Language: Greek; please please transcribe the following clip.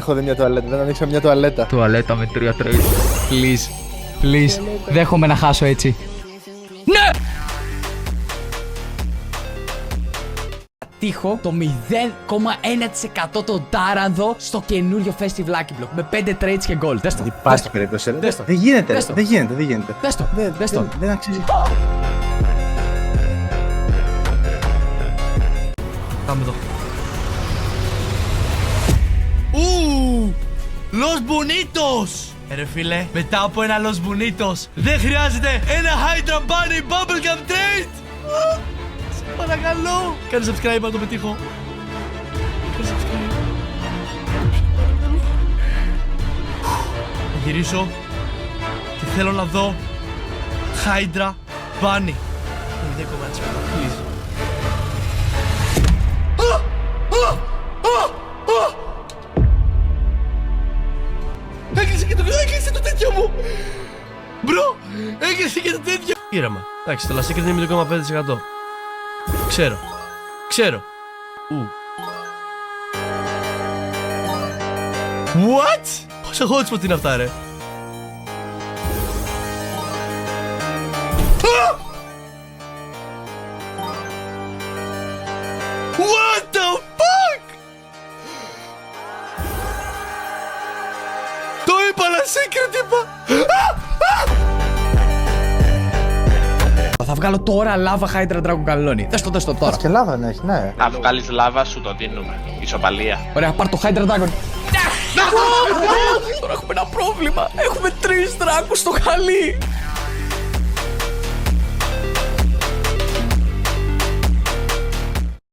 Έχω δει μια τουαλέτα, δεν ανοίξα μια τουαλέτα. Τουαλέτα με 3 τρέι. Please. Please. Δέχομαι να χάσω έτσι. Ναι! Τύχω το 0,1% τον τάρανδο στο καινούριο Festive Lucky Block με 5 trades και gold. Δες το. Υπάρχει περίπτωση. Δες το. Δεν γίνεται. Δες το. Δεν γίνεται. Δες το. Δες το. Δεν αξίζει. Πάμε εδώ. Los Bonitos! Ρε φίλε, μετά από ένα Los Bonitos δεν χρειάζεται ένα Hydra Bunny Bubblegum Trade! Σε παρακαλώ! Κάνε subscribe να το πετύχω. Κάνε subscribe. Θα γυρίσω και θέλω να δω Hydra Bunny. 0,1%, please. Έκλεισε το τέτοιο μου! Μπρο! Έκλεισε και το τέτοιο! Ήρεμα. Εντάξει, το λασίκι είναι 0,5%. Ξέρω. What? Πόσα hotspot είναι αυτά, ρε? What the fuck? Το είπα, αλλά secret είπα! Θα βγάλω τώρα λάβα Hydra Dragon Καλόνι. Δες το τώρα. Και λάβα να έχει, ναι. Αν βγάλεις λάβα σου το δίνουμε. Ισοπαλία. Ωραία, πάρ' το Hydra Dragon. Τώρα έχουμε ένα πρόβλημα. Έχουμε 3 δράκους στο χαλί.